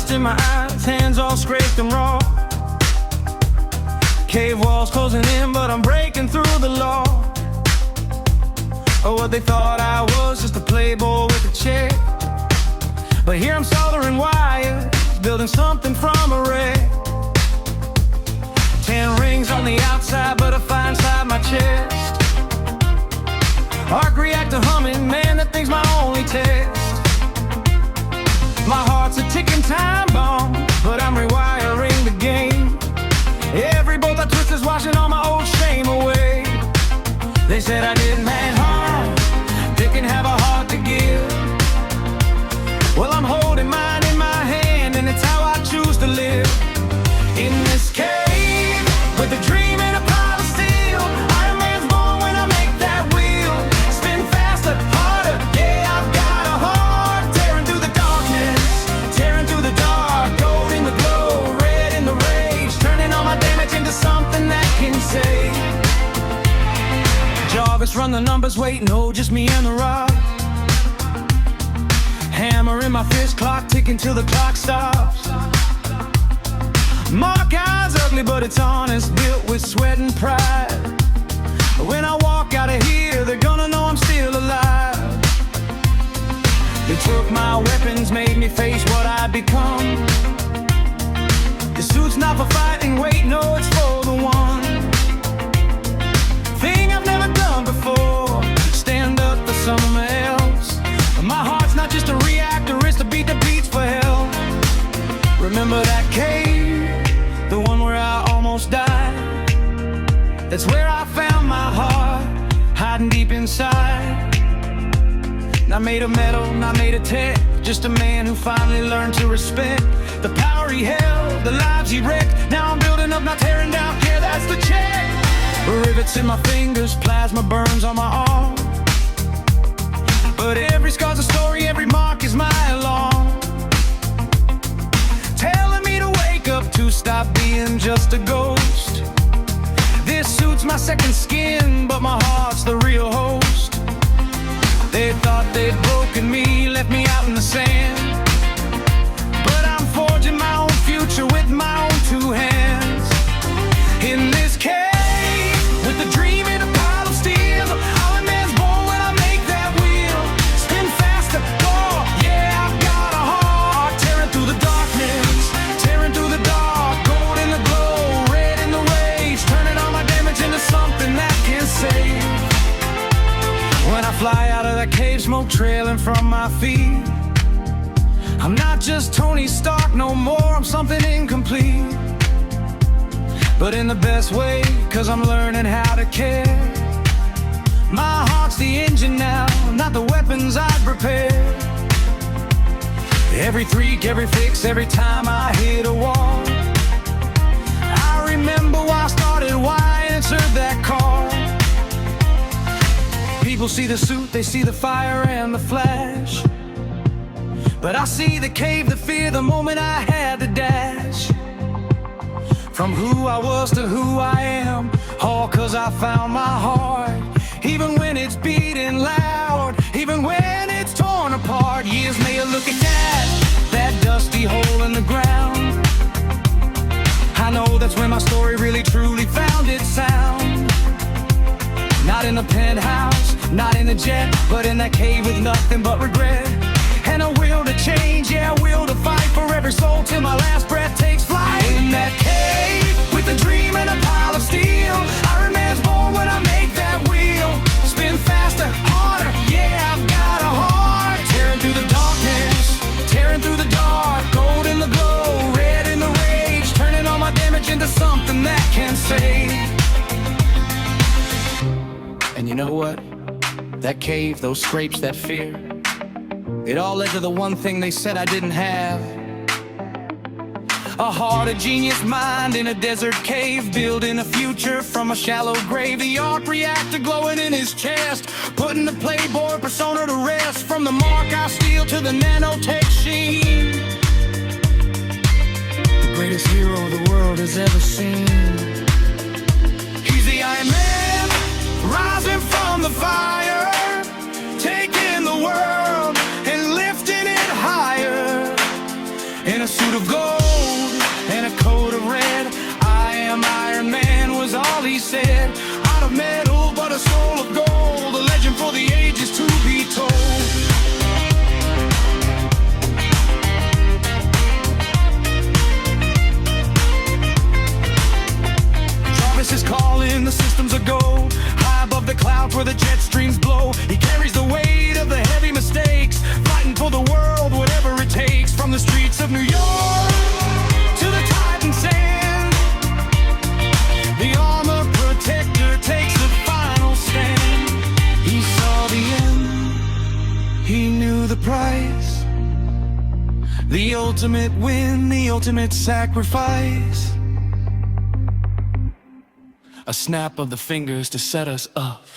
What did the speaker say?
lust in my eyes, hands all scraped and raw. Cave walls closing in, but I'm breaking through the law. Oh, what they thought I was, just a playboy with a check. But here I'm soldering wires, building something from a wreck. 10 rings on the outside, but a fire inside my chest. Arc reactor humming, man, that thing's my only test. My heart's a ticking time bomb, but I'm rewiring the game. Every bolt I twist is washing all my old shame away. They said I didn't have heart, didn't have a heart to give. Well, I'm holding mine in my hand, and it's how I choose to live. In this cave, with a dream and a pile of steel, Iron Man's born when I make that wheel. Spin faster, harder, yeah, I've got a heart. Tearing through the darkness, tearing through the dark. Gold in the glow, red in the rage. Turning all my damage into something that can save. Jarvis, run the numbers, wait, no, just me and the rock. Hammer in my fist, clock ticking till the clock stops. Mark eyes ugly, but it's honest, built with sweat and pride. When I walk out of here, they're gonna know I'm still alive. They took my weapons, made me face what I'd become. The suit's not for fighting, wait, no, it's for the one thing I've never done before, stand up for someone else. My heart's not just a reactor, it's to beat the beats for hell. Remember that cave, the one where I almost died? That's where I found my heart, hiding deep inside. Not made of metal, not made of tech, just a man who finally learned to respect the power he held, the lives he wrecked. Now I'm building up, not tearing down, yeah, that's the check. Rivets in my fingers, plasma burns on my arm. But every scar's a story, every mark is my alarm. Telling me to wake up, to stop being just a ghost. This suit's my second skin, but my heart's the real host. They thought they'd broken me, left me out in the sand. But I'm forging my own future with my own two hands. In this cave, with a dream in a pile of steel, Iron Man's born when I make that wheel. Spin faster, more, yeah, I've got a heart. Tearing through the darkness, tearing through the dark. Gold in the glow, red in the rage. Turning all my damage into something that can save. When I fly out of that cave, smoke trailing from my feet, I'm not just Tony Stark no more, I'm something incomplete. But in the best way, 'cause I'm learning how to care. My heart's the engine now, not the weapons I prepared. Every freak, every fix, every time I hit a wall, I remember why I started, why I answered that call. People see the suit, they see the fire and the flash, but I see the cave, the fear, the moment I had to dash. From who I was to who I am, all 'cause I found my heart. Even when it's beating loud, even when it's torn apart. Years later, look at that dusty hole in the ground. I know that's when my story really truly found its sound. Not in the penthouse, not in the jet, but in that cave with nothing but regret. And a will to change, yeah, a will to fight for every soul till my last breath takes flight. In that cave, with a dream and a pile of steel, Iron Man's born when I make that wheel. Spin faster, harder, yeah, I've got a heart. Tearing through the darkness, tearing through the dark. Gold in the glow, red in the rage. Turning all my damage into something that can save. And you know what? That cave, those scrapes, that fear, it all led to the one thing they said I didn't have. A heart, a genius mind in a desert cave, building a future from a shallow grave. The arc reactor glowing in his chest, putting the playboy persona to rest. From the mark I steal to the nanotech sheen, the greatest hero the world has ever seen. He's the Iron Man, rising from the fire, taking the world and lifting it higher. In a suit of gold and a coat of red. I am Iron Man was all he said. Out of metal but a soul of gold, a legend for the ages to be told. Is calling, the systems are go high above the clouds where the jet streams blow. He carries the weight of the heavy mistakes, fighting for the world, whatever it takes. From the streets of New York to the Titan sand, the armor protector takes the final stand. He saw the end, he knew the price, the ultimate win, the ultimate sacrifice. A snap of the fingers to set us up.